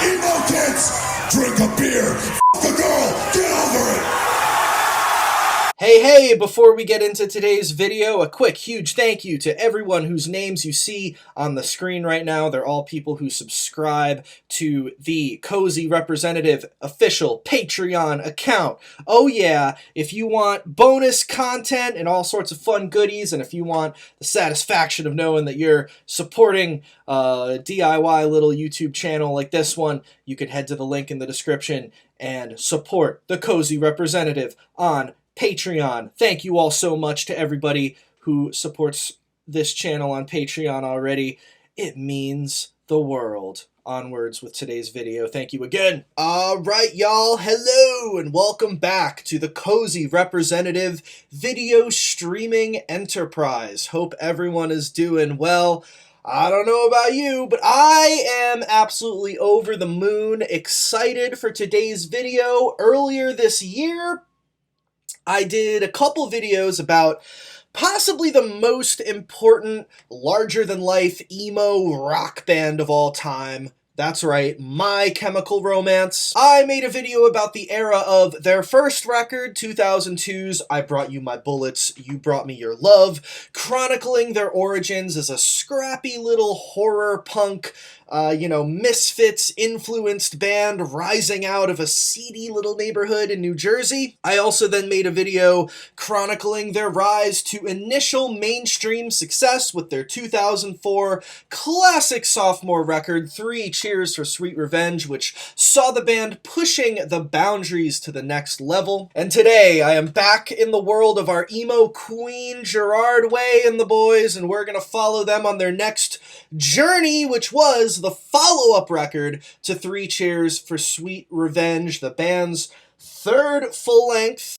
Emo kids, drink a beer. F the girl, get over it. Hey, before we get into today's video, a quick huge thank you to everyone whose names you see on the screen right now. They're all people who subscribe to the Cozy Representative official Patreon account. Oh yeah, if you want bonus content and all sorts of fun goodies, and if you want the satisfaction of knowing that you're supporting a DIY little YouTube channel like this one, you can head to the link in the description and support the Cozy Representative on Patreon. Thank you all so much to everybody who supports this channel on Patreon already. It means the world. Onwards with today's video. Thank you again. Alright, y'all. Hello and welcome back to the Cozy Representative Video Streaming Enterprise. Hope everyone is doing well. I don't know about you, but I am absolutely over the moon excited for today's video. Earlier this year, I did a couple videos about possibly the most important, larger-than-life emo rock band of all time. That's right, My Chemical Romance. I made a video about the era of their first record, 2002's I Brought You My Bullets, You Brought Me Your Love, chronicling their origins as a scrappy little horror punk, misfits-influenced band rising out of a seedy little neighborhood in New Jersey. I also then made a video chronicling their rise to initial mainstream success with their 2004 classic sophomore record, 3 Cheers for Sweet Revenge, which saw the band pushing the boundaries to the next level. And today, I am back in the world of our emo queen, Gerard Way and the boys, and we're gonna follow them on their next journey, which was the follow-up record to 3 Cheers for Sweet Revenge, the band's third full-length.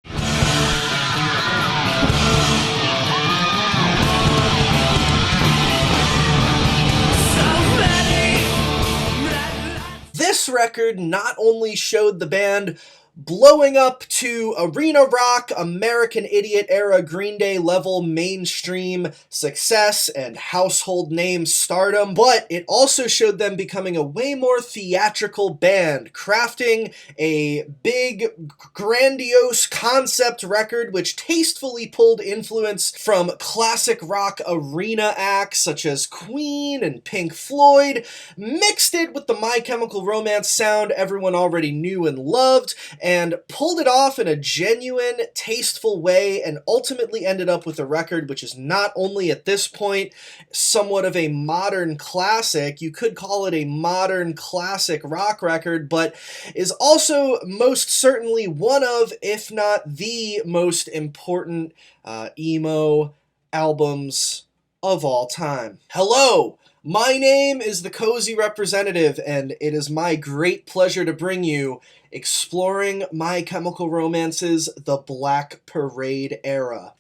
This record not only showed the band blowing up to arena rock, American Idiot era Green Day level mainstream success and household name stardom, but it also showed them becoming a way more theatrical band, crafting a big, grandiose concept record which tastefully pulled influence from classic rock arena acts such as Queen and Pink Floyd, mixed it with the My Chemical Romance sound everyone already knew and loved, and pulled it off in a genuine, tasteful way, and ultimately ended up with a record which is not only at this point somewhat of a modern classic, you could call it a modern classic rock record, but is also most certainly one of, if not the most important emo albums of all time. Hello! My name is the Cozy Representative, and it is my great pleasure to bring you Exploring My Chemical Romance's The Black Parade Era.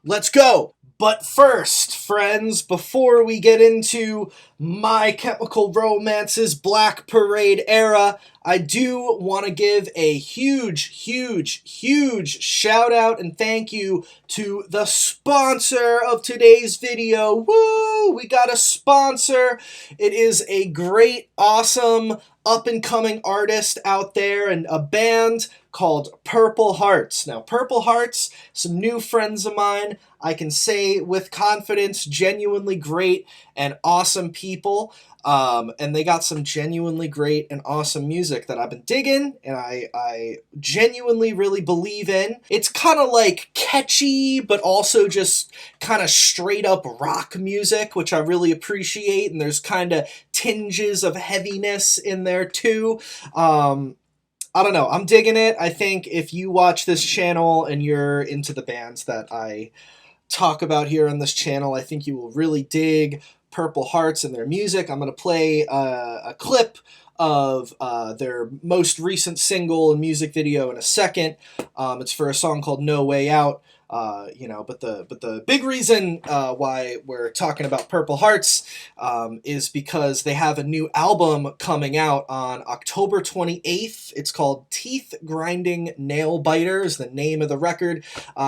Let's go! But first, friends, before we get into My Chemical Romance's Black Parade Era, I do want to give a huge shout out and thank you to the sponsor of today's video. Woo! We got a sponsor. It is a great, awesome, up-and-coming artist out there and a band called Purple Hearts. Now, Purple Hearts, some new friends of mine, I can say with confidence, genuinely great and awesome people. And they got some genuinely great and awesome music that I've been digging, and I genuinely really believe in. It's kind of like catchy, but also just kind of straight up rock music, which I really appreciate, and there's kind of tinges of heaviness in there too. I don't know, I'm digging it. I think if you watch this channel and you're into the bands that I talk about here on this channel, I think you will really dig Purple Hearts and their music. I'm going to play a clip of their most recent single and music video in a second. It's for a song called No Way Out. But the big reason why we're talking about Purple Hearts is because they have a new album coming out on October 28th. It's called Teeth Grinding Nail Biter is the name of the record.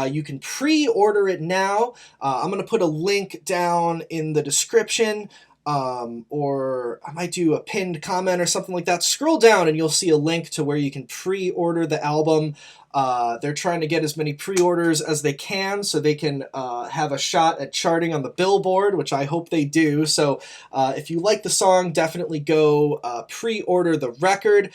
You can pre-order it now. I'm going to put a link down in the description. or I might do a pinned comment or something like that. Scroll down and you'll see a link to where you can pre-order the album. They're trying to get as many pre-orders as they can so they can have a shot at charting on the Billboard, which I hope they do. So if you like the song, definitely go pre-order the record.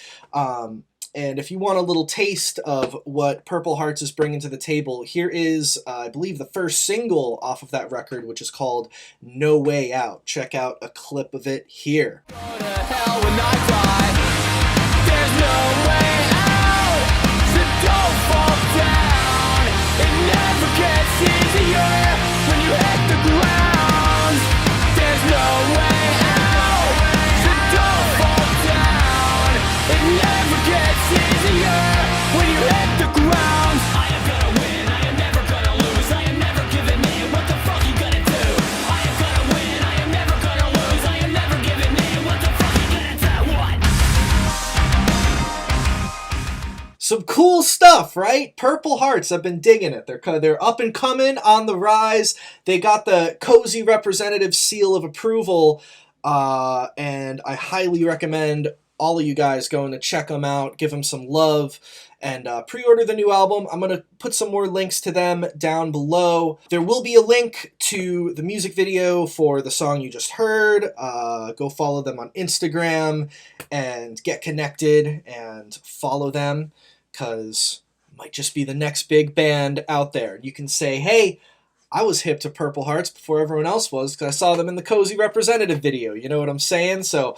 And if you want a little taste of what Purple Hearts is bringing to the table, here is, I believe, the first single off of that record, which is called No Way Out. Check out a clip of it here. Go to hell when I die. There's no way out, so don't fall down. It never gets easier when you hit the ground. There's no way out, so don't fall down. It never gets easier when you hit the ground. I am gonna win, I am never gonna lose. I am never giving in, what the fuck you gonna do? I am gonna win, I am never gonna lose. I am never giving in, what the fuck you gonna do? What? Some cool stuff, right? Purple Hearts, I've been digging it. They're up and coming, on the rise. They got the Cozy Representative seal of approval, and I highly recommend all of you guys going to check them out, give them some love, and pre-order the new album. I'm going to put some more links to them down below. There will be a link to the music video for the song you just heard. Go follow them on Instagram and get connected and follow them, because it might just be the next big band out there. You can say, hey, I was hip to Purple Hearts before everyone else was because I saw them in the Cozy Representative video. You know what I'm saying? So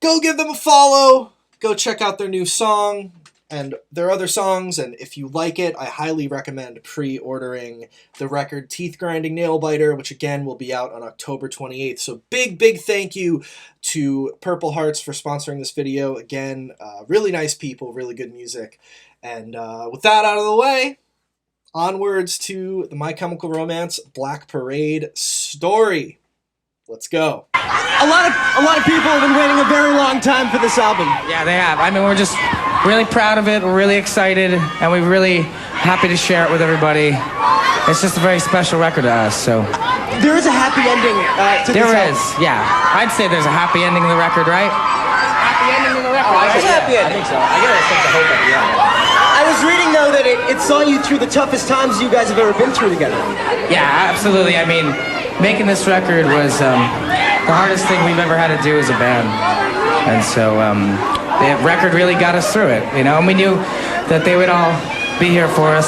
go give them a follow. Go check out their new song and their other songs. And if you like it, I highly recommend pre-ordering the record Teeth Grinding Nail Biter, which again will be out on October 28th. So big thank you to Purple Hearts for sponsoring this video. Again, really nice people, really good music. And with that out of the way, onwards to the My Chemical Romance Black Parade story. Let's go. A lot of people have been waiting a very long time for this album. Yeah, they have. I mean, we're just really proud of it. We're really excited, and we're really happy to share it with everybody. It's just a very special record to us, so. There is a happy ending to this There album. is, yeah. I'd say there's a happy ending to the record, right? Happy ending to the record. There's a happy ending. I think so. I gotta think the hope at the end. I was reading, though, that it saw you through the toughest times you guys have ever been through together. Yeah, absolutely. I mean, making this record was the hardest thing we've ever had to do as a band. And so the record really got us through it, you know, and we knew that they would all be here for us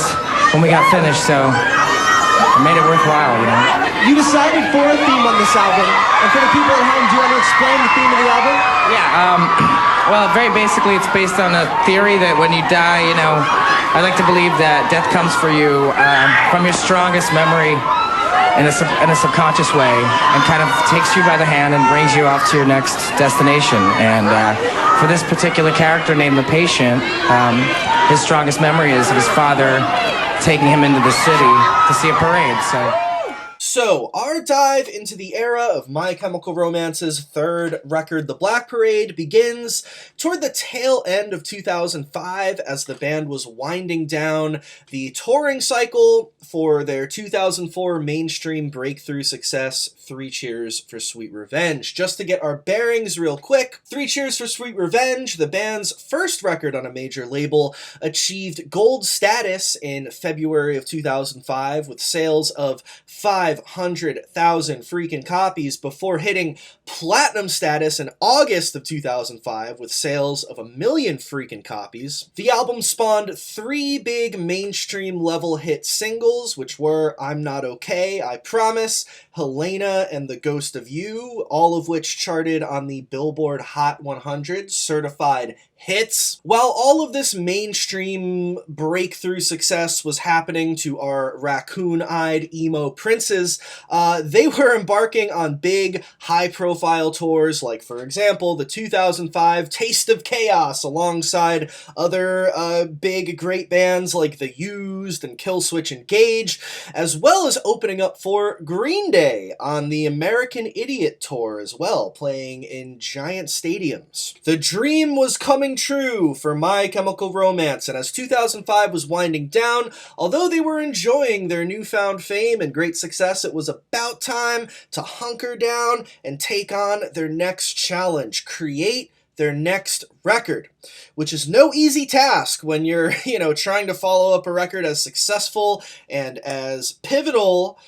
when we got finished, so it made it worthwhile, you know. You decided for a theme on this album, and for the people at home, do you want to explain the theme of the album? Yeah, well, very basically, it's based on a theory that when you die, you know, I like to believe that death comes for you from your strongest memory in a subconscious way, and kind of takes you by the hand and brings you off to your next destination. And for this particular character named the Patient, his strongest memory is of his father taking him into the city to see a parade. So, our dive into the era of My Chemical Romance's third record, The Black Parade, begins toward the tail end of 2005 as the band was winding down the touring cycle for their 2004 mainstream breakthrough success, Three Cheers for Sweet Revenge. Just to get our bearings real quick, Three Cheers for Sweet Revenge, the band's first record on a major label, achieved gold status in February of 2005 with sales of 500,000 freaking copies before hitting platinum status in August of 2005 with sales of 1 million freaking copies. The album spawned 3 big mainstream level hit singles, which were I'm Not Okay, I Promise, Helena, and The Ghost of You, all of which charted on the Billboard Hot 100 certified hits. While all of this mainstream breakthrough success was happening to our raccoon-eyed emo princes, they were embarking on big, high-profile tours, like, for example, the 2005 Taste of Chaos, alongside other big, great bands like The Used and Killswitch Engage, as well as opening up for Green Day on the American Idiot Tour as well, playing in giant stadiums. The dream was coming rang true for My Chemical Romance, and as 2005 was winding down, although they were enjoying their newfound fame and great success, it was about time to hunker down and take on their next challenge, create their next record, which is no easy task when you're, trying to follow up a record as successful and as pivotal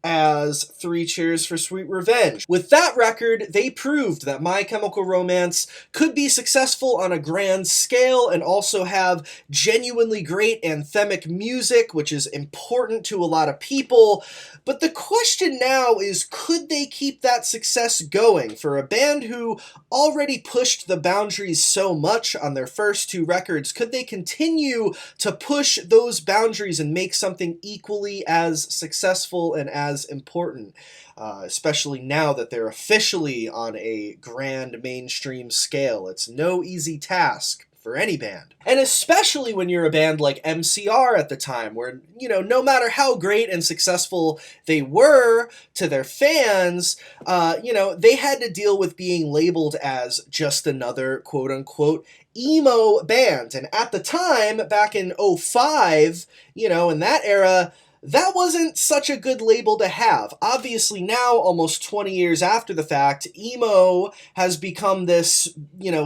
as Three Cheers for Sweet Revenge. With that record, they proved that My Chemical Romance could be successful on a grand scale and also have genuinely great anthemic music, which is important to a lot of people. But the question now is, could they keep that success going? For a band who already pushed the boundaries so much on their first two records, could they continue to push those boundaries and make something equally as successful and as important, especially now that they're officially on a grand mainstream scale? It's no easy task for any band. And especially when you're a band like MCR at the time, where, no matter how great and successful they were to their fans, they had to deal with being labeled as just another quote-unquote emo band. And at the time, back in 05, in that era, that wasn't such a good label to have. Obviously now, almost 20 years after the fact, emo has become this,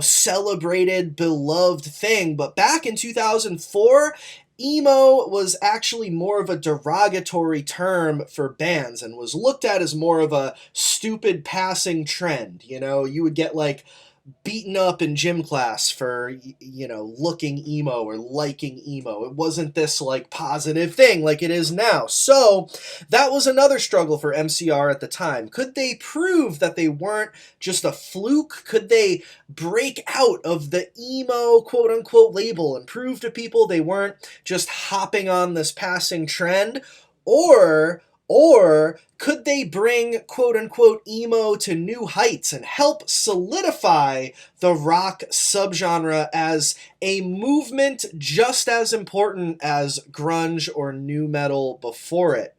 celebrated, beloved thing. But back in 2004, emo was actually more of a derogatory term for bands and was looked at as more of a stupid passing trend. You would get beaten up in gym class for, looking emo or liking emo. It wasn't this positive thing like it is now. So that was another struggle for MCR at the time. Could they prove that they weren't just a fluke? Could they break out of the emo quote unquote label and prove to people they weren't just hopping on this passing trend? Or could they bring quote-unquote emo to new heights and help solidify the rock subgenre as a movement just as important as grunge or nu metal before it?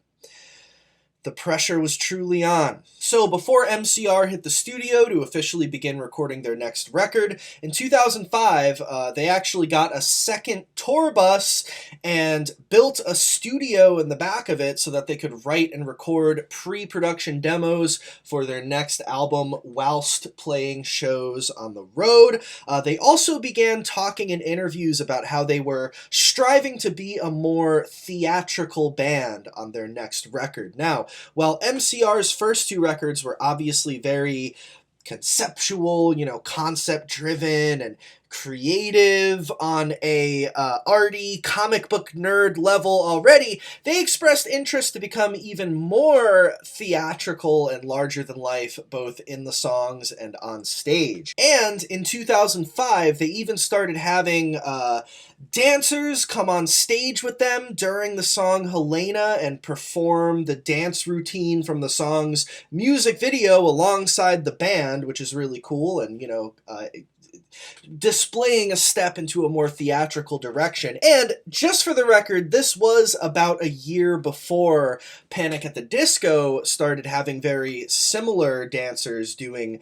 The pressure was truly on. So before MCR hit the studio to officially begin recording their next record, in 2005, they actually got a second tour bus and built a studio in the back of it so that they could write and record pre-production demos for their next album whilst playing shows on the road. They also began talking in interviews about how they were striving to be a more theatrical band on their next record. Now, while MCR's first two records were obviously very conceptual, concept-driven and creative on a arty comic book nerd level already, they expressed interest to become even more theatrical and larger than life, both in the songs and on stage. And in 2005, they even started having dancers come on stage with them during the song Helena and perform the dance routine from the song's music video alongside the band, which is really cool and, displaying a step into a more theatrical direction. And just for the record, this was about a year before Panic at the Disco started having very similar dancers doing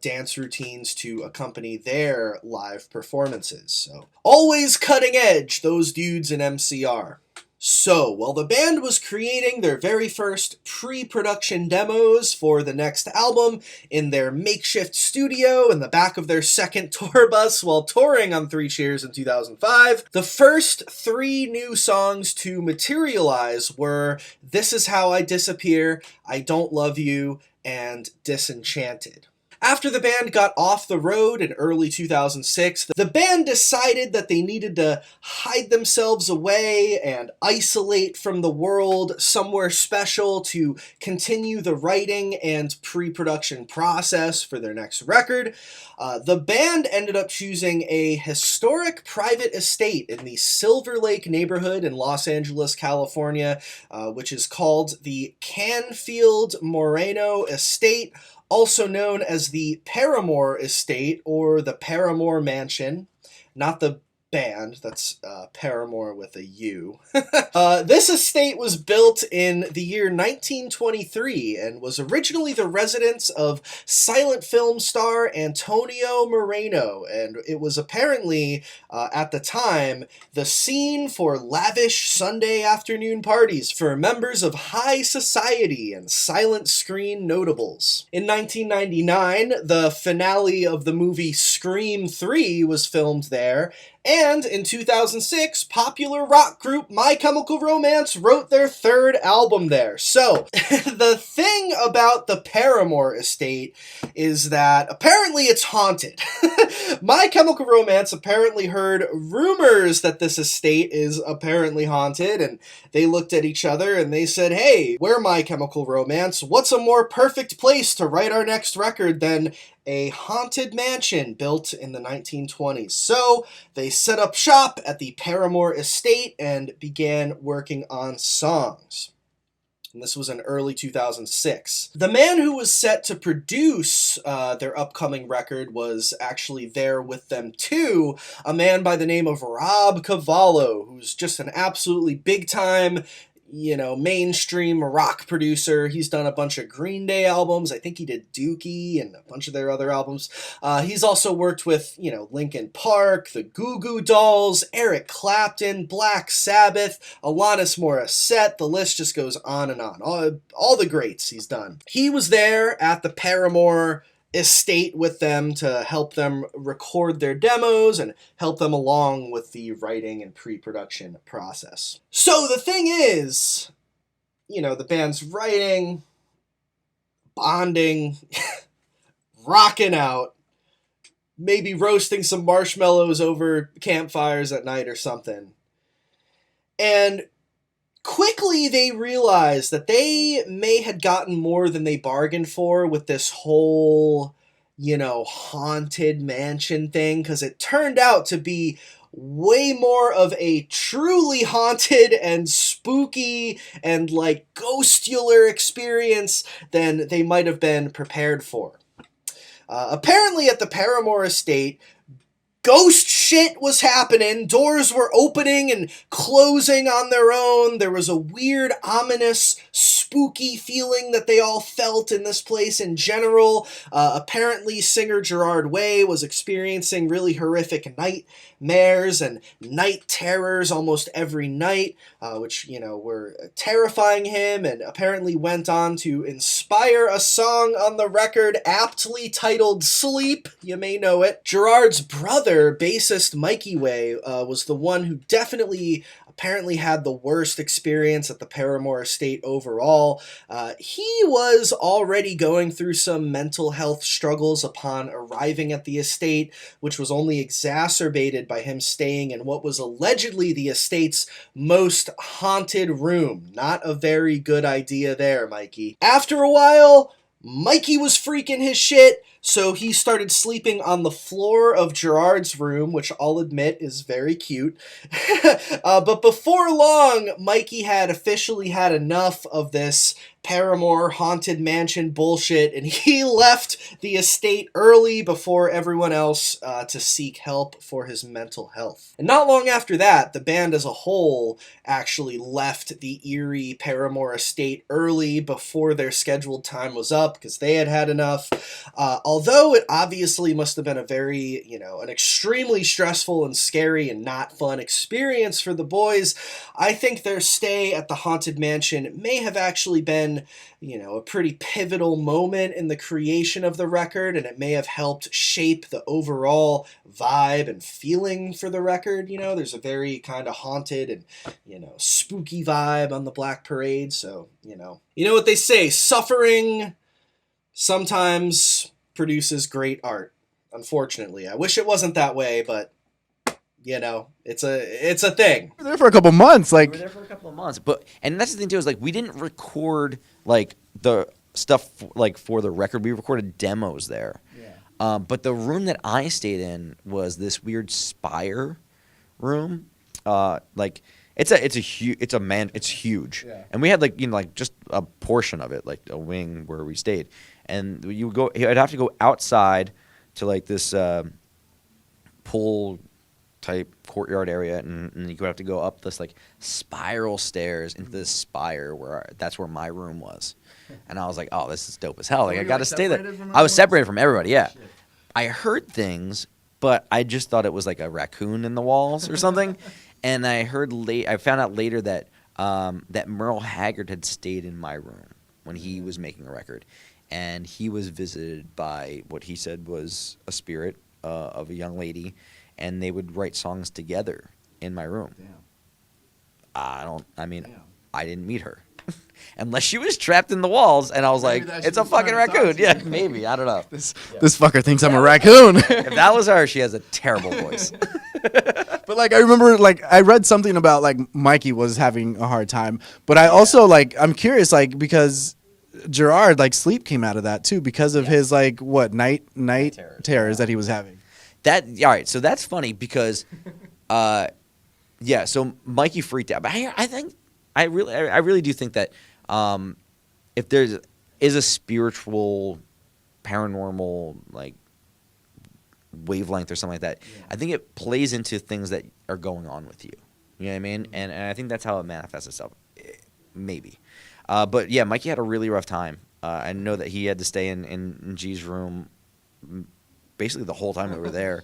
dance routines to accompany their live performances. So always cutting edge, those dudes in MCR. So, while the band was creating their very first pre-production demos for the next album in their makeshift studio in the back of their second tour bus while touring on Three Cheers in 2005, the first three new songs to materialize were This Is How I Disappear, I Don't Love You, and Disenchanted. After the band got off the road in early 2006, the band decided that they needed to hide themselves away and isolate from the world somewhere special to continue the writing and pre-production process for their next record. The band ended up choosing a historic private estate in the Silver Lake neighborhood in Los Angeles, California, which is called the Canfield Moreno Estate, also known as the Paramore Estate or the Paramore Mansion. Not the band. That's Paramore with a U. This estate was built in the year 1923 and was originally the residence of silent film star Antonio Moreno, and it was apparently, at the time, the scene for lavish Sunday afternoon parties for members of high society and silent screen notables. In 1999, the finale of the movie Scream 3 was filmed there, and in 2006, popular rock group My Chemical Romance wrote their third album there. So, the thing about the Paramore estate is that apparently it's haunted. My Chemical Romance apparently heard rumors that this estate is apparently haunted, and they looked at each other and they said, hey, we're My Chemical Romance. What's a more perfect place to write our next record than a haunted mansion built in the 1920s. So they set up shop at the Paramore estate and began working on songs. And this was in early 2006. The man who was set to produce their upcoming record was actually there with them too, a man by the name of Rob Cavallo, who's just an absolutely big-time, mainstream rock producer. He's done a bunch of Green Day albums. I think he did Dookie and a bunch of their other albums. He's also worked with, Linkin Park, the Goo Goo Dolls, Eric Clapton, Black Sabbath, Alanis Morissette. The list just goes on and on. All the greats he's done. He was there at the Paramore estate with them to help them record their demos and help them along with the writing and pre-production process. So the thing is, the band's writing, bonding, rocking out, maybe roasting some marshmallows over campfires at night or something. And quickly they realized that they may had gotten more than they bargained for with this whole, haunted mansion thing, because it turned out to be way more of a truly haunted and spooky and ghostular experience than they might have been prepared for. Apparently at the Paramore estate, ghost shit was happening. Doors were opening and closing on their own. There was a weird, ominous, spooky feeling that they all felt in this place in general. Apparently, singer Gerard Way was experiencing really horrific nightmares and night terrors almost every night, which, were terrifying him, and apparently went on to inspire a song on the record aptly titled Sleep. You may know it. Gerard's brother, bassist Mikey Way, was the one who definitely apparently had the worst experience at the Paramore estate overall. He was already going through some mental health struggles upon arriving at the estate, which was only exacerbated by him staying in what was allegedly the estate's most haunted room. Not a very good idea there, Mikey. After a while, Mikey was freaking his shit, so he started sleeping on the floor of Gerard's room, which I'll admit is very cute. But before long, Mikey had officially had enough of this Paramore haunted mansion bullshit, and he left the estate early before everyone else to seek help for his mental health. And not long after that, the band as a whole actually left the eerie Paramore estate early before their scheduled time was up because they had had enough. Although it obviously must have been a very, an extremely stressful and scary and not fun experience for the boys, I think their stay at the haunted mansion may have actually been, a pretty pivotal moment in the creation of the record, and it may have helped shape the overall vibe and feeling for the record. There's a very kind of haunted and, spooky vibe on the Black Parade, so, you know what they say, suffering sometimes produces great art. Unfortunately, I wish it wasn't that way, but it's a thing. We were there for a couple months, We were there for a couple of months, and that's the thing too, is we didn't record the stuff for the record. We recorded demos there. Yeah. But the room that I stayed in was this weird spire room. It's huge. Yeah. And we had just a portion of it, a wing where we stayed. And I'd have to go outside to this pool type courtyard area, and you would have to go up this like spiral stairs into this spire that's where my room was. And I was like, oh, this is dope as hell. Like, I got to stay there. I was separated from everybody, yeah. I heard things, but I just thought it was like a raccoon in the walls or something. And I found out later that Merle Haggard had stayed in my room when he was making a record. And he was visited by what he said was a spirit of a young lady, and they would write songs together in my room. Damn. I didn't meet her. Unless she was trapped in the walls, and I was like, it's a fucking raccoon. Yeah, maybe. I don't know. This fucker thinks I'm a raccoon. If that was her, she has a terrible voice. But like, I remember, like, I read something about like Mikey was having a hard time, but I also like, I'm curious, like, because Gerard, like, sleep came out of that too because of his like night terrors that he was having. All right, so that's funny because, so Mikey freaked out, but I really do think that if there is a spiritual, paranormal like wavelength or something like that, I think it plays into things that are going on with you. You know what I mean? And I think that's how it manifests itself, maybe. But yeah, Mikey had a really rough time. I know that he had to stay in G's room basically the whole time we were there.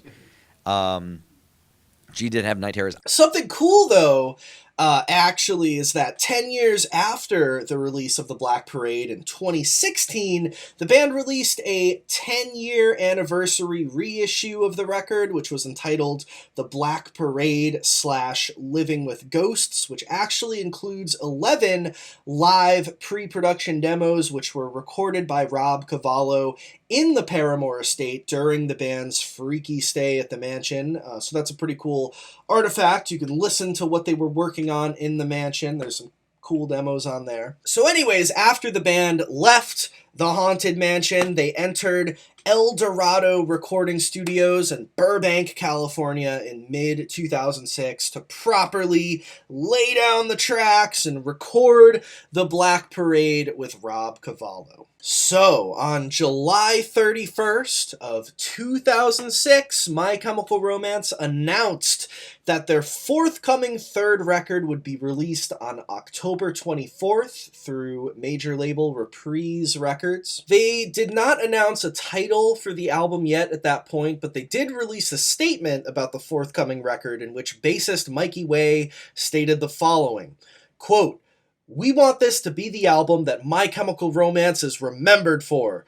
G did have night terrors. Something cool, though, actually, is that 10 years after the release of the Black Parade in 2016, the band released a 10-year anniversary reissue of the record, which was entitled The Black Parade / Living with Ghosts, which actually includes 11 live pre-production demos, which were recorded by Rob Cavallo in the Paramore estate during the band's freaky stay at the mansion. So that's a pretty cool artifact. You can listen to what they were working on in the mansion. There's some cool demos on there. So anyways, after the band left the Haunted Mansion, they entered El Dorado Recording Studios in Burbank, California in mid-2006 to properly lay down the tracks and record the Black Parade with Rob Cavallo. So, on July 31st of 2006, My Chemical Romance announced that their forthcoming third record would be released on October 24th through major label Reprise Records. They did not announce a title for the album yet at that point, but they did release a statement about the forthcoming record in which bassist Mikey Way stated the following, quote, "We want this to be the album that My Chemical Romance is remembered for.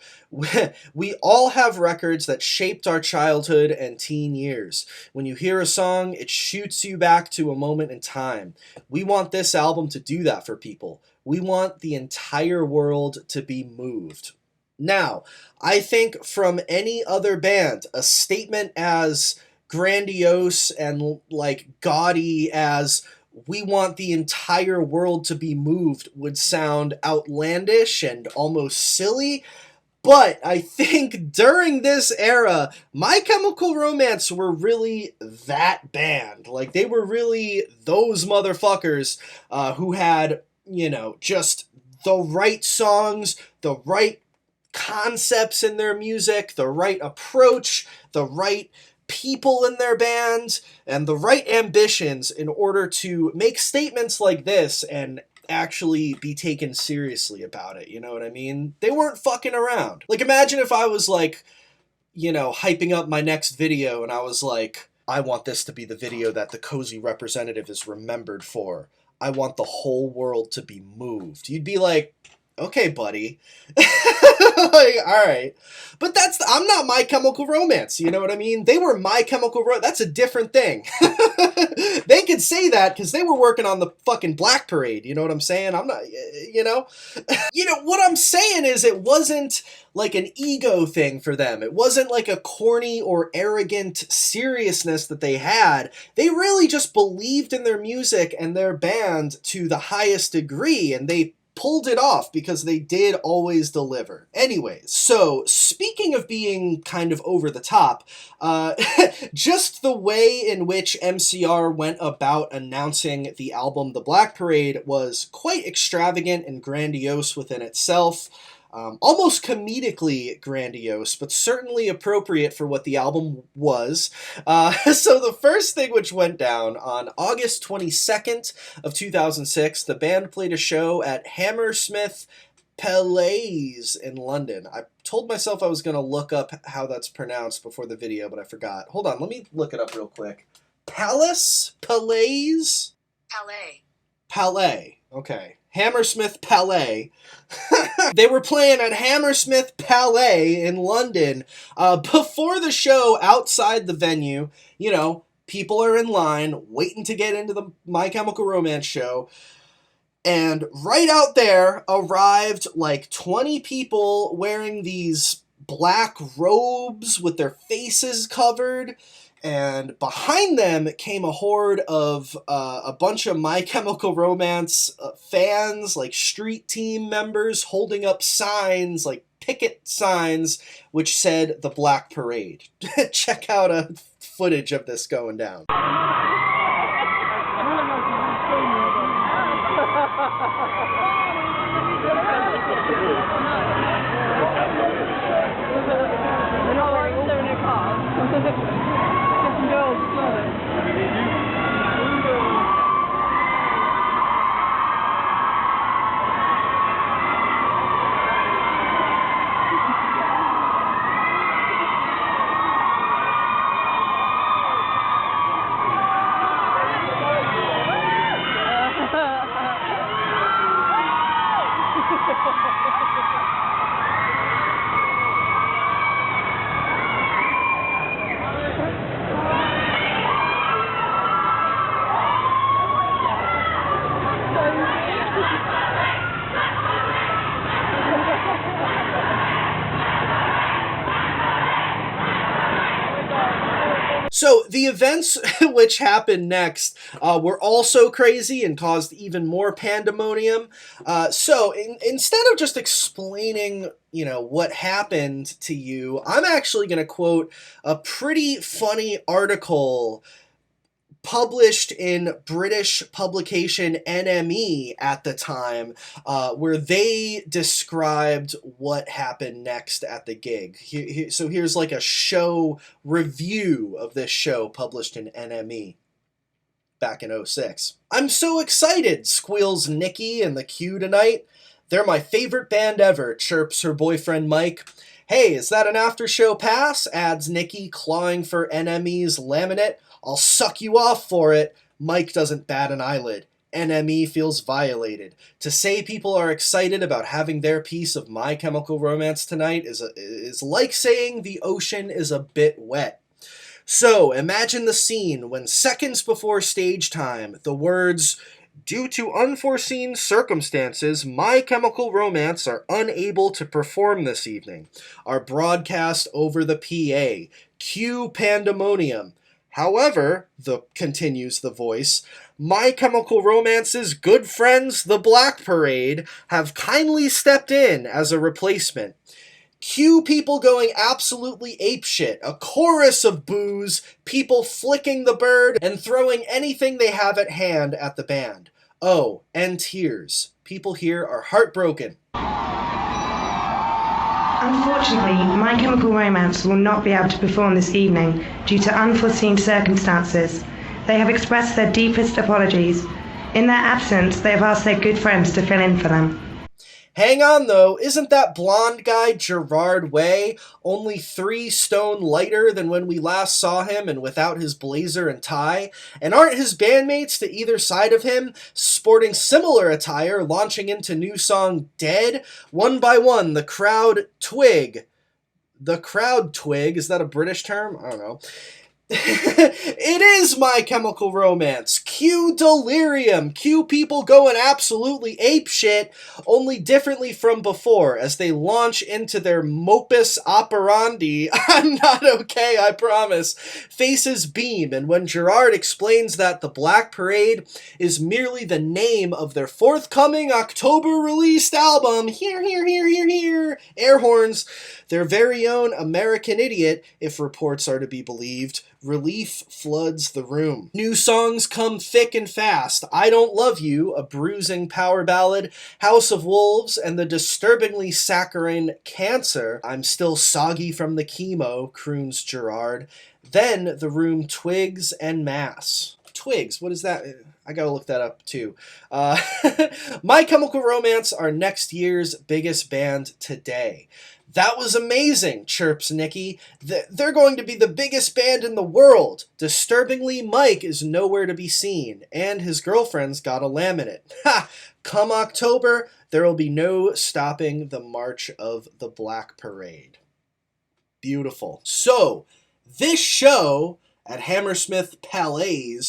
We all have records that shaped our childhood and teen years. When you hear a song, it shoots you back to a moment in time. We want this album to do that for people. We want the entire world to be moved." Now, I think from any other band, a statement as grandiose and like gaudy as "we want the entire world to be moved" would sound outlandish and almost silly. But I think during this era, My Chemical Romance were really that band. Like, they were really those motherfuckers who had, just the right songs, the right concepts in their music, the right approach, the right people in their band, and the right ambitions in order to make statements like this and actually be taken seriously about it. You know what I mean? They weren't fucking around. Like, imagine if I was like, hyping up my next video and I was like, I want this to be the video that the Cozy Representative is remembered for. I want the whole world to be moved. You'd be like, okay, buddy. Like, all right. But I'm not My Chemical Romance, you know what I mean? They were My Chemical Romance. That's a different thing. They could say that because they were working on the fucking Black Parade, you know what I'm saying? I'm not, what I'm saying is it wasn't like an ego thing for them. It wasn't like a corny or arrogant seriousness that they had. They really just believed in their music and their band to the highest degree, and they pulled it off because they did always deliver. Anyways, so speaking of being kind of over the top, just the way in which MCR went about announcing the album The Black Parade was quite extravagant and grandiose within itself. almost comedically grandiose, but certainly appropriate for what the album was. So the first thing which went down on August 22nd of 2006, the band played a show at Hammersmith Palais in London. I told myself I was going to look up how that's pronounced before the video, but I forgot. Hold on, let me look it up real quick. Palace? Palais? Palais. Okay. Hammersmith Palais. They were playing at Hammersmith Palais in London. Before the show, outside the venue, you know, people are in line waiting to get into the My Chemical Romance show. And right out there arrived like 20 people wearing these black robes with their faces covered. And behind them came a horde of a bunch of My Chemical Romance fans, like street team members, holding up signs, like picket signs, which said The Black Parade. Check out a footage of this going down. So the events which happened next were also crazy and caused even more pandemonium. So instead of just explaining, you know, what happened to you, I'm actually going to quote a pretty funny article published in British publication NME at the time, where they described what happened next at the gig. So here's like a show review of this show published in NME back in 2006. "I'm so excited," squeals Nikki in the queue tonight. "They're my favorite band ever," chirps her boyfriend Mike. "Hey, is that an after-show pass?" adds Nikki, clawing for NME's laminate. "I'll suck you off for it." Mike doesn't bat an eyelid. NME feels violated. To say people are excited about having their piece of My Chemical Romance tonight is like saying the ocean is a bit wet. So imagine the scene when seconds before stage time, the words, "Due to unforeseen circumstances, My Chemical Romance are unable to perform this evening," are broadcast over the PA. Cue pandemonium. "However," continues the voice, "My Chemical Romance's good friends, the Black Parade, have kindly stepped in as a replacement." Cue people going absolutely apeshit, a chorus of boos, people flicking the bird and throwing anything they have at hand at the band. Oh, and tears. People here are heartbroken. Unfortunately, My Chemical Romance will not be able to perform this evening due to unforeseen circumstances. They have expressed their deepest apologies. In their absence, they have asked their good friends to fill in for them. Hang on, though, isn't that blonde guy Gerard Way only 3 stone lighter than when we last saw him and without his blazer and tie? And aren't his bandmates to either side of him sporting similar attire, launching into new song Dead? One by one, the crowd twig. The crowd twig, is that a British term? I don't know. It is My Chemical Romance. Cue delirium. Cue people going absolutely apeshit, only differently from before, as they launch into their modus operandi. I'm not okay, I promise. Faces beam, and when Gerard explains that the Black Parade is merely the name of their forthcoming October-released album, hear, hear, hear, hear, hear, air horns, their very own American Idiot, if reports are to be believed, relief floods the room. New songs come thick and fast, I Don't Love You, a bruising power ballad, House of Wolves, and the disturbingly saccharine Cancer, I'm Still Soggy from the Chemo, croons Gerard. Then The Room, Twigs, and Mass. Twigs, what is that? I gotta look that up too. My Chemical Romance are next year's biggest band today. That was amazing, chirps Nikki. They're going to be the biggest band in the world. Disturbingly, Mike is nowhere to be seen, and his girlfriend's got a laminate. Ha! Come October, there will be no stopping the march of the Black Parade. Beautiful. So, this show at Hammersmith Palais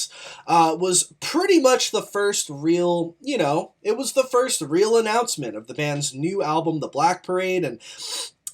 was pretty much the first real, it was the first real announcement of the band's new album, The Black Parade, and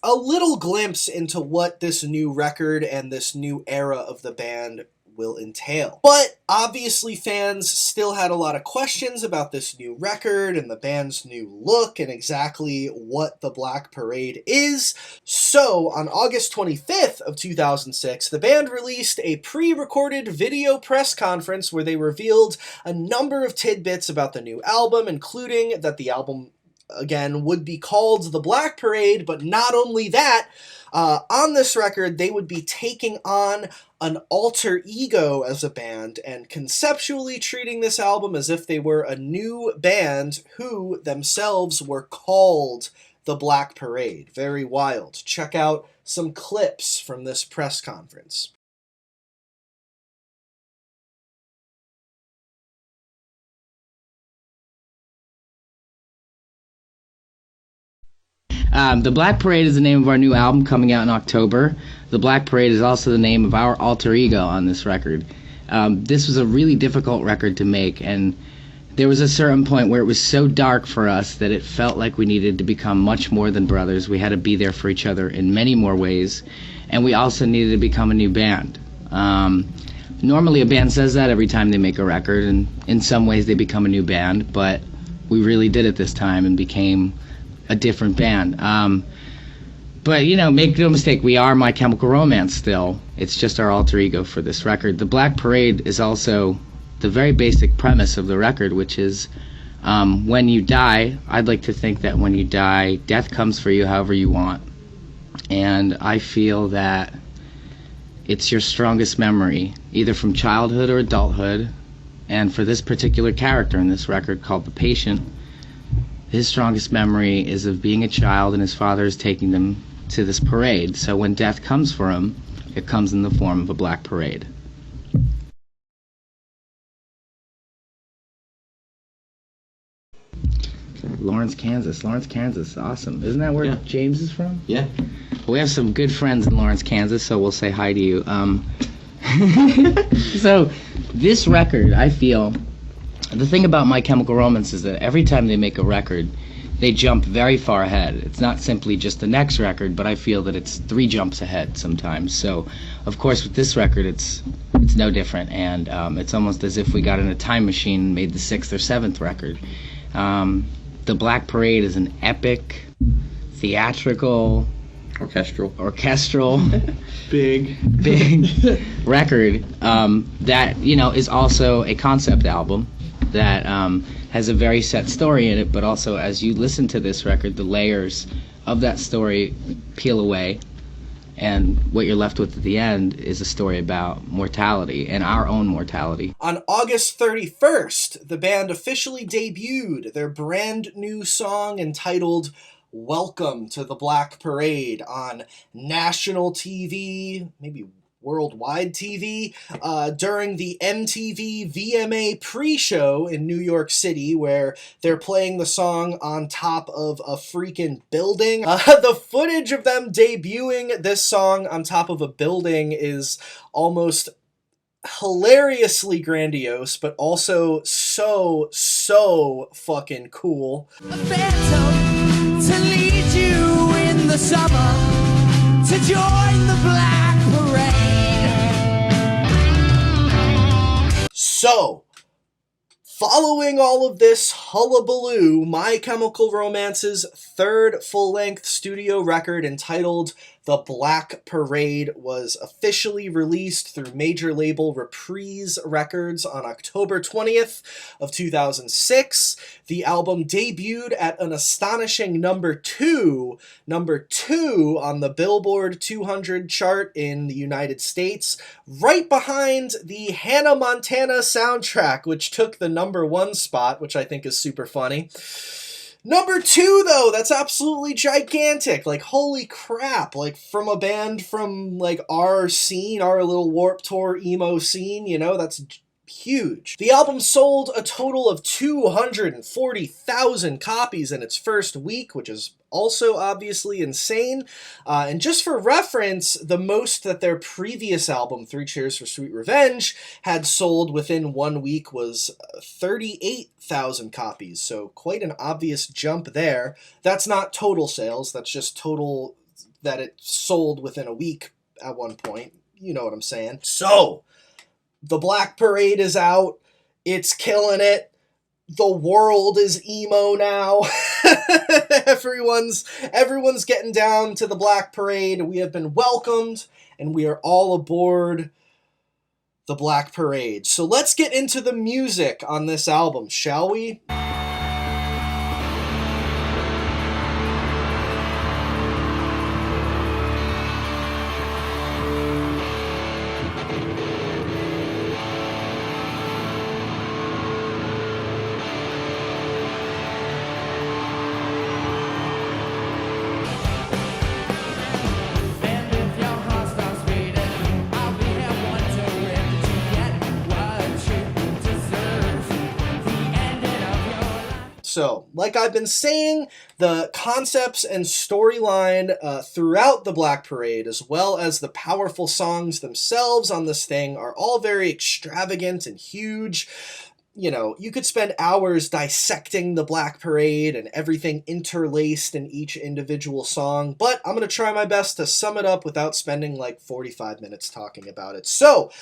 a little glimpse into what this new record and this new era of the band will entail. But obviously fans still had a lot of questions about this new record and the band's new look and exactly what the Black Parade is. So on August 25th of 2006, the band released a pre-recorded video press conference where they revealed a number of tidbits about the new album, including that the album again would be called The Black Parade, but not only that, on this record, they would be taking on an alter ego as a band and conceptually treating this album as if they were a new band who themselves were called The Black Parade. Very wild. Check out some clips from this press conference. The Black Parade is the name of our new album coming out in October. The Black Parade is also the name of our alter ego on this record. This was a really difficult record to make, and there was a certain point where it was so dark for us that it felt like we needed to become much more than brothers. We had to be there for each other in many more ways, and we also needed to become a new band. Normally a band says that every time they make a record, and in some ways they become a new band, but we really did it this time and became a different band. But, make no mistake, we are My Chemical Romance still. It's just our alter ego for this record. The Black Parade is also the very basic premise of the record, which is when you die, I'd like to think that when you die, death comes for you however you want. And I feel that it's your strongest memory, either from childhood or adulthood. And for this particular character in this record called The Patient, his strongest memory is of being a child and his father is taking them to this parade. So when death comes for him, it comes in the form of a black parade. Lawrence, Kansas. Lawrence, Kansas. Awesome. Isn't that where James is from? Yeah. We have some good friends in Lawrence, Kansas, so we'll say hi to you. So this record, I feel, the thing about My Chemical Romance is that every time they make a record, they jump very far ahead. It's not simply just the next record, but I feel that it's 3 jumps ahead sometimes. So, of course, with this record, it's no different, and it's almost as if we got in a time machine and made the 6th or 7th record. The Black Parade is an epic, theatrical, orchestral big record that is also a concept album that has a very set story in it, but also as you listen to this record, the layers of that story peel away, and what you're left with at the end is a story about mortality and our own mortality. On August 31st, the band officially debuted their brand new song entitled Welcome to the Black Parade on national TV, maybe worldwide TV, during the MTV VMA pre-show in New York City, where they're playing the song on top of a freaking building. The footage of them debuting this song on top of a building is almost hilariously grandiose, but also so fucking cool. A phantom to lead you in the summer to join the Black Parade. So, following all of this hullabaloo, My Chemical Romance's third full-length studio record entitled The Black Parade was officially released through major label Reprise Records on October 20th of 2006. The album debuted at an astonishing number two on the Billboard 200 chart in the United States, right behind the Hannah Montana soundtrack, which took the number 1 spot, which I think is super funny. Number 2, though, that's absolutely gigantic. Like, holy crap. Like, from a band from, like, our scene, our little Warped Tour emo scene, you know, that's huge. The album sold a total of 240,000 copies in its first week, which is also obviously insane. And just for reference, the most that their previous album, Three Cheers for Sweet Revenge, had sold within 1 week was 38,000 copies. So quite an obvious jump there. That's not total sales. That's just total that it sold within a week at one point. You know what I'm saying? So, The Black Parade is out. It's killing it. The world is emo now. Everyone's getting down to The Black Parade. We have been welcomed, and we are all aboard The Black Parade. So let's get into the music on this album, shall we? So, like I've been saying, the concepts and storyline throughout The Black Parade, as well as the powerful songs themselves on this thing, are all very extravagant and huge. You know, you could spend hours dissecting The Black Parade and everything interlaced in each individual song, but I'm going to try my best to sum it up without spending like 45 minutes talking about it. So,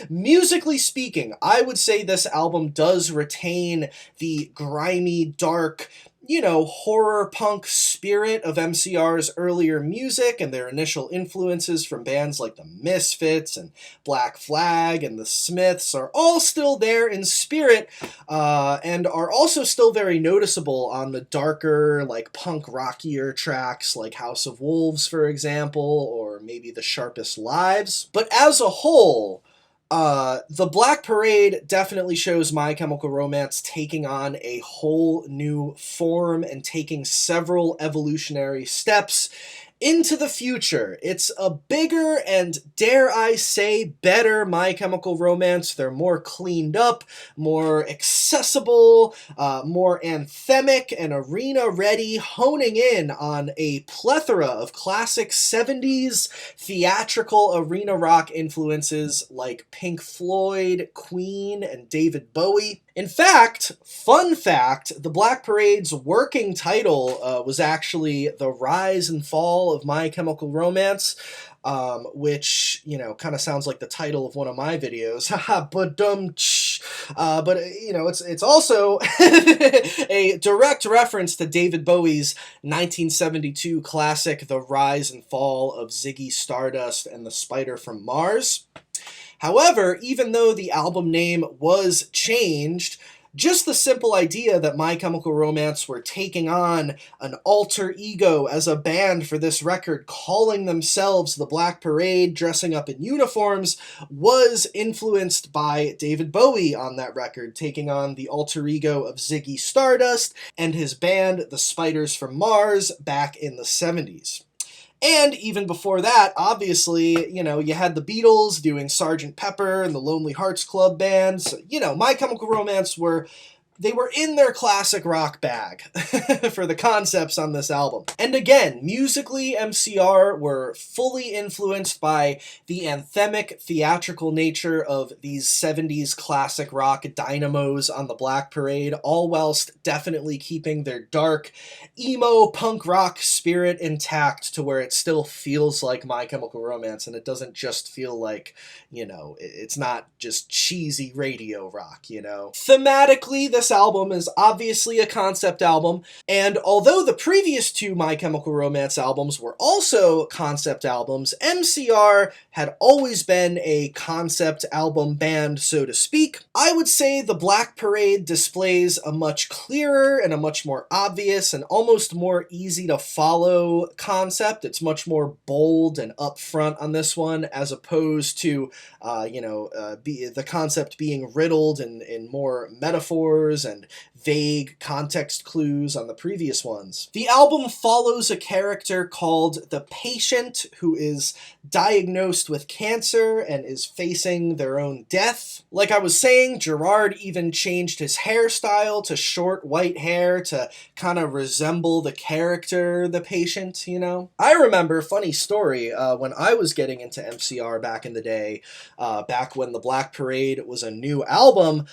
musically speaking, I would say this album does retain the grimy, dark, you know, horror punk spirit of MCR's earlier music and their initial influences from bands like the Misfits and Black Flag and the Smiths are all still there in spirit and are also still very noticeable on the darker, like punk rockier tracks like House of Wolves, for example, or maybe The Sharpest Lives. But as a whole, The Black Parade definitely shows My Chemical Romance taking on a whole new form and taking several evolutionary steps into the future. It's a bigger and, dare I say, better My Chemical Romance. They're more cleaned up, more accessible, more anthemic and arena-ready, honing in on a plethora of classic 70s theatrical arena rock influences like Pink Floyd, Queen, and David Bowie. In fact, fun fact, The Black Parade's working title was actually The Rise and Fall of My Chemical Romance, which, you know, kind of sounds like the title of one of my videos. Haha, but you know, it's also a direct reference to David Bowie's 1972 classic, The Rise and Fall of Ziggy Stardust and the Spider from Mars. However, even though the album name was changed, just the simple idea that My Chemical Romance were taking on an alter ego as a band for this record, calling themselves The Black Parade, dressing up in uniforms, was influenced by David Bowie on that record, taking on the alter ego of Ziggy Stardust and his band, The Spiders from Mars, back in the 70s. And even before that, obviously, you know, you had the Beatles doing Sgt. Pepper and the Lonely Hearts Club Band. So, you know, My Chemical Romance were in their classic rock bag for the concepts on this album. And again, musically, MCR were fully influenced by the anthemic theatrical nature of these 70s classic rock dynamos on The Black Parade, all whilst definitely keeping their dark, emo punk rock spirit intact to where it still feels like My Chemical Romance, and it doesn't just feel like, you know, it's not just cheesy radio rock, you know. Thematically, this this album is obviously a concept album, and although the previous two My Chemical Romance albums were also concept albums, MCR had always been a concept album band, so to speak. I would say The Black Parade displays a much clearer and a much more obvious and almost more easy to follow concept. It's much more bold and upfront on this one, as opposed to the concept being riddled in more metaphors and vague context clues on the previous ones. The album follows a character called the Patient, who is diagnosed with cancer and is facing their own death. Like I was saying, Gerard even changed his hairstyle to short white hair to kind of resemble the character, the Patient, you know? I remember, funny story, when I was getting into MCR back in the day, back when The Black Parade was a new album,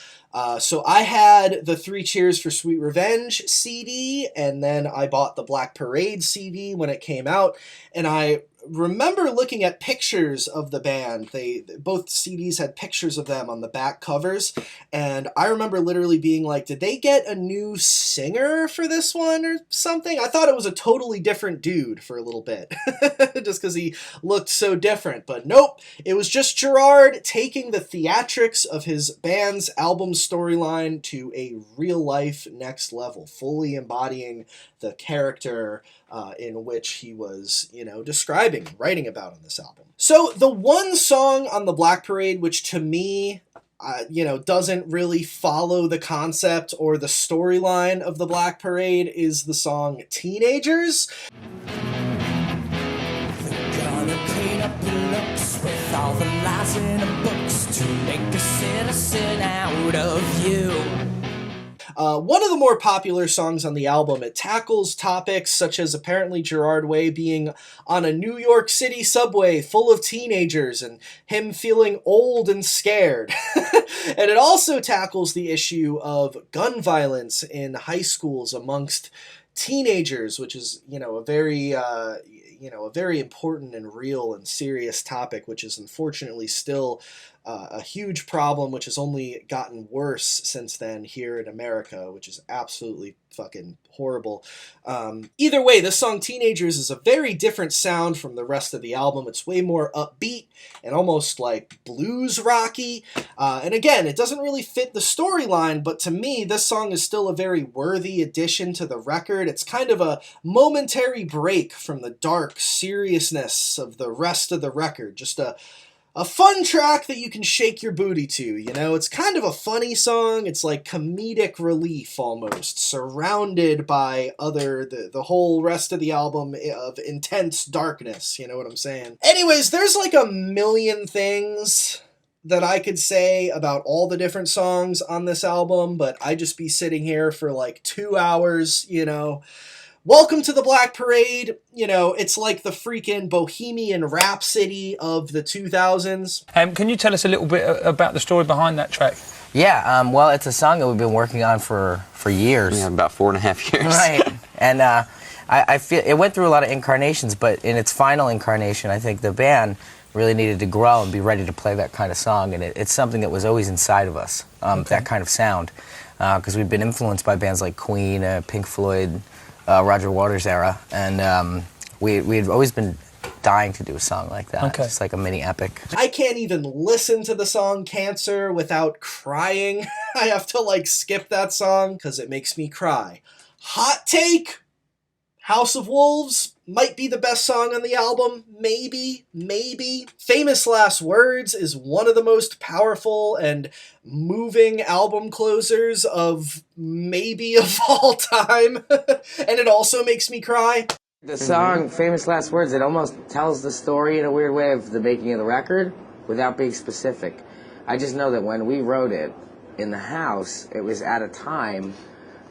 so I had the Three Cheers for Sweet Revenge CD, and then I bought the Black Parade CD when it came out, and I remember looking at pictures of the band. Both CDs had pictures of them on the back covers, and I remember literally being like, did they get a new singer for this one or something? I thought it was a totally different dude for a little bit, just because he looked so different, but nope, it was just Gerard taking the theatrics of his band's album storyline to a real-life next level, fully embodying the character in which he was, describing, writing about on this album. So the one song on the Black Parade, which to me, doesn't really follow the concept or the storyline of the Black Parade, is the song Teenagers. Gonna clean up the looks with all the lies in the books to make a citizen out of you. One of the more popular songs on the album, it tackles topics such as apparently Gerard Way being on a New York City subway full of teenagers and him feeling old and scared. And it also tackles the issue of gun violence in high schools amongst teenagers, which is, a very important and real and serious topic, which is unfortunately still a huge problem, which has only gotten worse since then here in America, which is absolutely fucking horrible. Either way, this song Teenagers is a very different sound from the rest of the album. It's way more upbeat and almost like blues rocky. And again, it doesn't really fit the storyline, but to me, this song is still a very worthy addition to the record. It's kind of a momentary break from the dark seriousness of the rest of the record. Just a fun track that you can shake your booty to, It's kind of a funny song. It's like comedic relief almost, surrounded by the whole rest of the album of intense darkness, you know what I'm saying? Anyways, there's like a million things that I could say about all the different songs on this album, but I'd just be sitting here for like 2 hours, Welcome to the Black Parade. It's like the freaking Bohemian Rhapsody of the 2000s. Can you tell us a little bit about the story behind that track? Yeah, well, it's a song that we've been working on for years. Yeah, about 4.5 years. Right, and I feel it went through a lot of incarnations, but in its final incarnation, I think the band really needed to grow and be ready to play that kind of song, and it's something that was always inside of us, that kind of sound, because we've been influenced by bands like Queen, Pink Floyd, Roger Waters era, and we'd always been dying to do a song like that. Okay. Just like a mini epic. I can't even listen to the song Cancer without crying. I have to skip that song because it makes me cry. Hot take! House of Wolves might be the best song on the album. Maybe. Famous Last Words is one of the most powerful and moving album closers of all time. And it also makes me cry. The song Famous Last Words, it almost tells the story in a weird way of the making of the record without being specific. I just know that when we wrote it in the house, it was at a time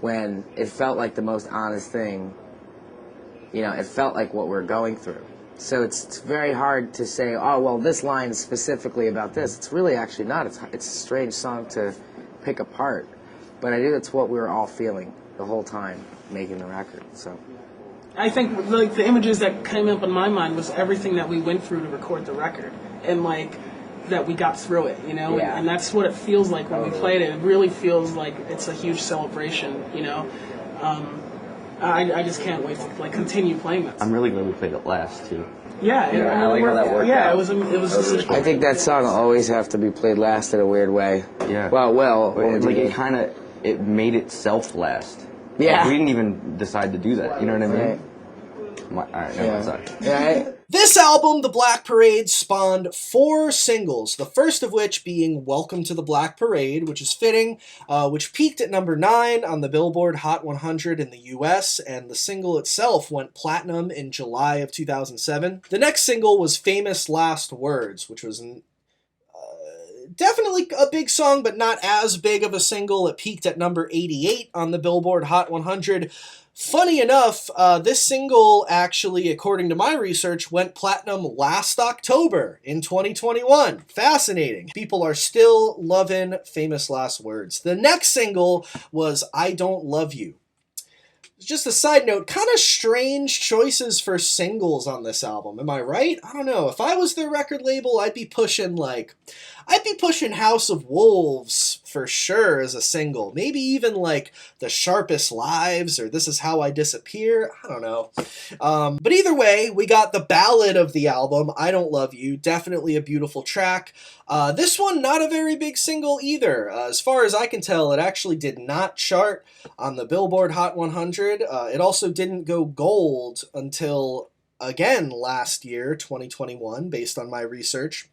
when it felt like the most honest thing. It felt like what we're going through. So it's very hard to say, oh, well, this line is specifically about this. It's really actually not. It's a strange song to pick apart. But I knew that's what we were all feeling the whole time making the record. So I think the images that came up in my mind was everything that we went through to record the record. And that we got through it, you know, Yeah. and that's what it feels like when we played it. It really feels like it's a huge celebration, you know. I just can't wait to like continue playing that. I'm really glad we played it last too. Yeah, I like how that worked yeah, out. it was. I think that song will always have to be played last in a weird way. Yeah. Well, like it kind of it made itself last. Yeah. Like, we didn't even decide to do that. You know what I mean? Right. All right. No, sorry. Yeah. This album, The Black Parade, spawned 4 singles, the first of which being Welcome to the Black Parade, which is fitting, which peaked at number 9 on the Billboard Hot 100 in the US, and the single itself went platinum in July of 2007. The next single was Famous Last Words, which was definitely a big song, but not as big of a single. It peaked at number 88 on the Billboard Hot 100. Funny enough, this single actually, according to my research, went platinum last October in 2021. Fascinating. People are still loving Famous Last Words. The next single was I Don't Love You. Just a side note, kind of strange choices for singles on this album. Am I right? I don't know. If I was their record label, I'd be pushing House of Wolves for sure as a single. Maybe even like The Sharpest Lives or This Is How I Disappear. I don't know. But either way, we got the ballad of the album, I Don't Love You. Definitely a beautiful track. This one, not a very big single either. As far as I can tell, it actually did not chart on the Billboard Hot 100. It also didn't go gold until, again, last year, 2021, based on my research.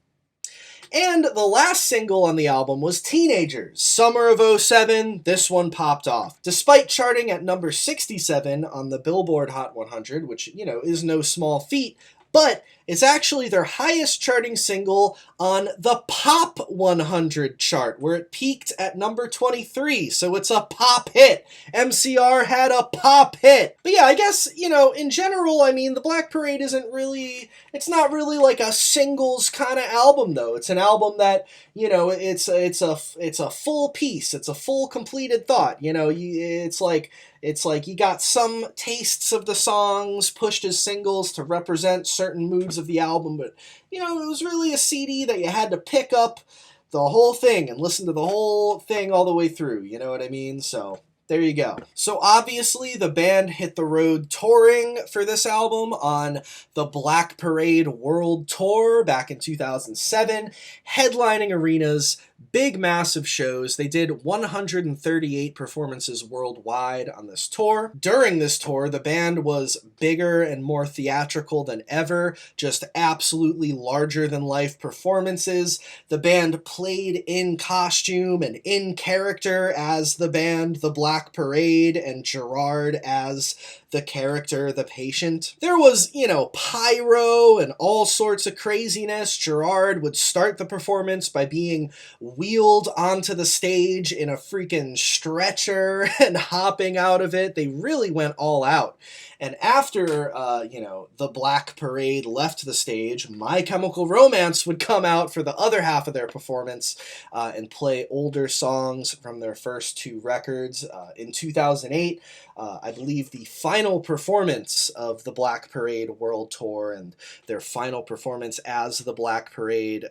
And the last single on the album was Teenagers. Summer of '07, this one popped off. Despite charting at number 67 on the Billboard Hot 100, which, you know, is no small feat, but it's actually their highest charting single on the Pop 100 chart, where it peaked at number 23, so it's a pop hit. MCR had a pop hit. But yeah, I guess, you know, in general, I mean, The Black Parade it's not really like a singles kind of album, though. It's an album that, you know, it's a full piece. It's a full completed thought. You know, it's like you got some tastes of the songs pushed as singles to represent certain moods of the album, but, you know, it was really a CD that you had to pick up the whole thing and listen to the whole thing all the way through, you know what I mean? So there you go. So obviously the band hit the road touring for this album on the Black Parade World Tour back in 2007, headlining arenas, big massive shows. They did 138 performances worldwide on this tour. During this tour, the band was bigger and more theatrical than ever, just absolutely larger than life performances. The band played in costume and in character as the band, the Black Parade, and Gerard as the character, the patient. There was, you know, pyro and all sorts of craziness. Gerard would start the performance by being wheeled onto the stage in a freaking stretcher and hopping out of it. They really went all out. And after, you know, the Black Parade left the stage, My Chemical Romance would come out for the other half of their performance and play older songs from their first 2 records. In 2008, I believe the final performance of the Black Parade World Tour and their final performance as the Black Parade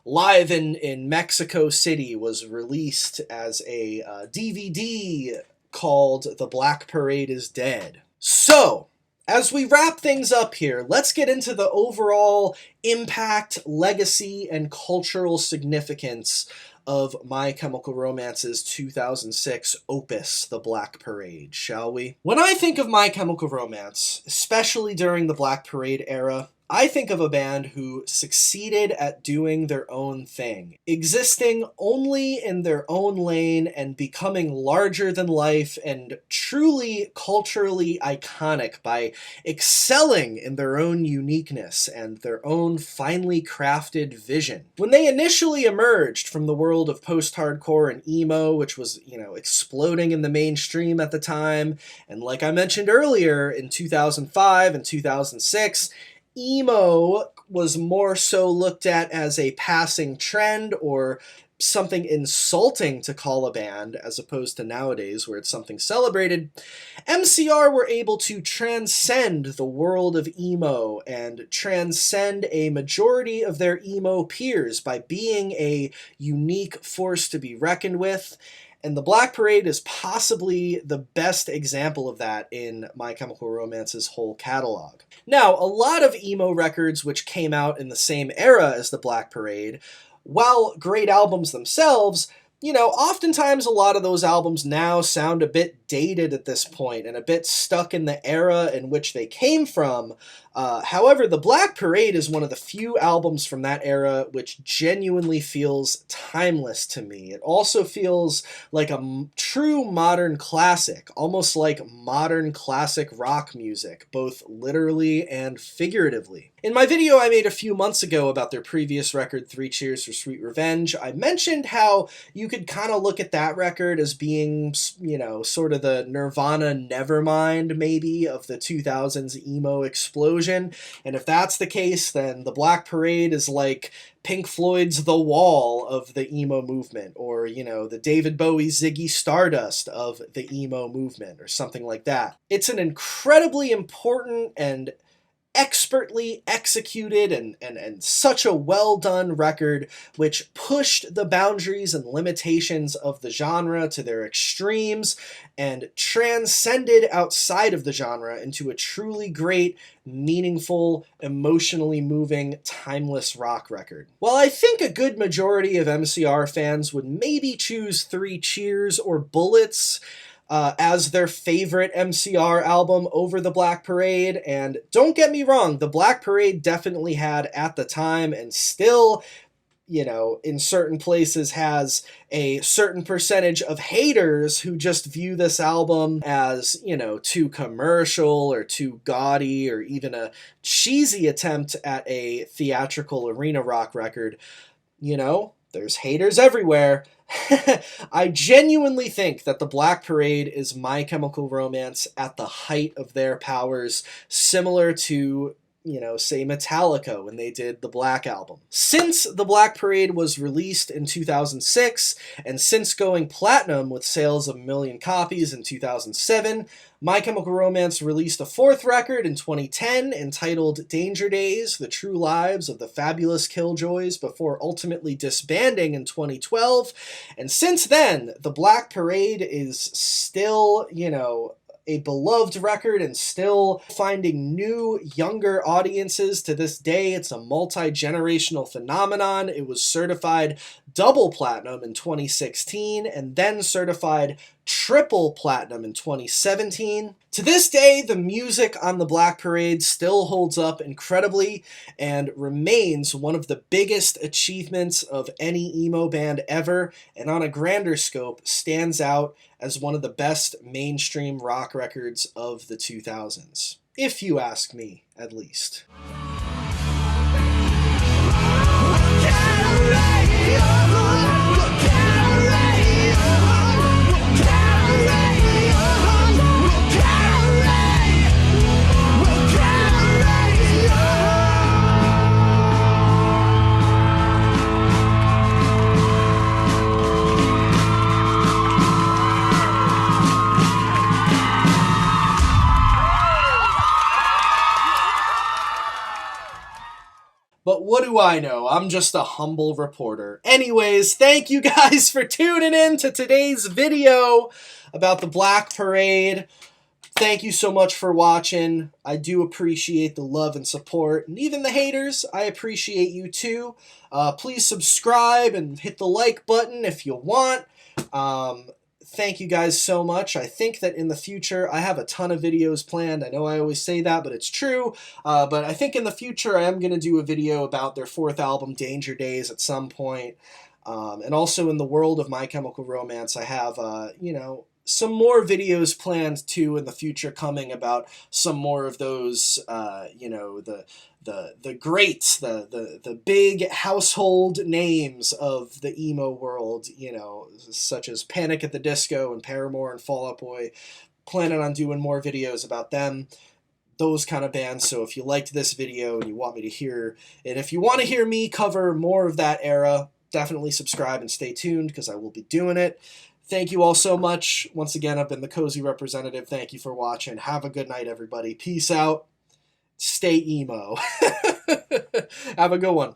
live in Mexico City was released as a DVD called The Black Parade is Dead. So, as we wrap things up here, let's get into the overall impact, legacy, and cultural significance of My Chemical Romance's 2006 opus, The Black Parade, shall we? When I think of My Chemical Romance, especially during the Black Parade era, I think of a band who succeeded at doing their own thing, existing only in their own lane and becoming larger than life and truly culturally iconic by excelling in their own uniqueness and their own finely crafted vision. When they initially emerged from the world of post-hardcore and emo, which was, you know, exploding in the mainstream at the time, and like I mentioned earlier, in 2005 and 2006, emo was more so looked at as a passing trend or something insulting to call a band, as opposed to nowadays where it's something celebrated, MCR were able to transcend the world of emo and transcend a majority of their emo peers by being a unique force to be reckoned with. And the Black Parade is possibly the best example of that in My Chemical Romance's whole catalog. Now, a lot of emo records which came out in the same era as the Black Parade, while great albums themselves, you know, oftentimes a lot of those albums now sound a bit dated at this point and a bit stuck in the era in which they came from. However, the Black Parade is one of the few albums from that era which genuinely feels timeless to me. It also feels like a true modern classic, almost like modern classic rock music, both literally and figuratively. In my video I made a few months ago about their previous record, 3 Cheers for Sweet Revenge, I mentioned how you could kind of look at that record as being, you know, sort of the Nirvana Nevermind, maybe, of the 2000s emo explosion. And if that's the case, then the Black Parade is like Pink Floyd's The Wall of the emo movement, or, you know, the David Bowie Ziggy Stardust of the emo movement, or something like that. It's an incredibly important and expertly executed and such a well-done record which pushed the boundaries and limitations of the genre to their extremes and transcended outside of the genre into a truly great, meaningful, emotionally moving, timeless rock record. While I think a good majority of MCR fans would maybe choose 3 Cheers or Bullets as their favorite MCR album over the Black Parade, and don't get me wrong, the Black Parade definitely had at the time and still, you know, in certain places has a certain percentage of haters who just view this album as, you know, too commercial or too gaudy or even a cheesy attempt at a theatrical arena rock record. You know, there's haters everywhere. I genuinely think that the Black Parade is My Chemical Romance at the height of their powers, similar to, you know, say Metallica when they did the Black Album. Since the Black Parade was released in 2006, and since going platinum with sales of 1 million copies in 2007, My Chemical Romance released a 4th record in 2010 entitled Danger Days, The True Lives of the Fabulous Killjoys, before ultimately disbanding in 2012. And since then, the Black Parade is still, you know, a beloved record and still finding new, younger audiences to this day. It's a multi-generational phenomenon. It was certified double platinum in 2016 and then certified triple platinum in 2017. To this day, the music on the Black Parade still holds up incredibly and remains one of the biggest achievements of any emo band ever, and on a grander scope stands out as one of the best mainstream rock records of the 2000s. If you ask me, at least. But what do I know? I'm just a humble reporter. Anyways, thank you guys for tuning in to today's video about the Black Parade. Thank you so much for watching. I do appreciate the love and support, and even the haters, I appreciate you too. Please subscribe and hit the like button if you want. Thank you guys so much. I think that in the future, I have a ton of videos planned. I know I always say that, but it's true. But I think in the future, I am going to do a video about their 4th album, Danger Days, at some point. And also in the world of My Chemical Romance, I have, you know, some more videos planned too in the future coming about some more of those, you know, the greats, the big household names of the emo world, you know, such as Panic at the Disco and Paramore and Fall Out Boy. Planning on doing more videos about them. those kind of bands. So if you liked this video and you want me to hear, and if you want to hear me cover more of that era, definitely subscribe and stay tuned because I will be doing it. Thank you all so much. Once again, I've been the Cozy Representative. Thank you for watching. Have a good night, everybody. Peace out. Stay emo. Have a good one.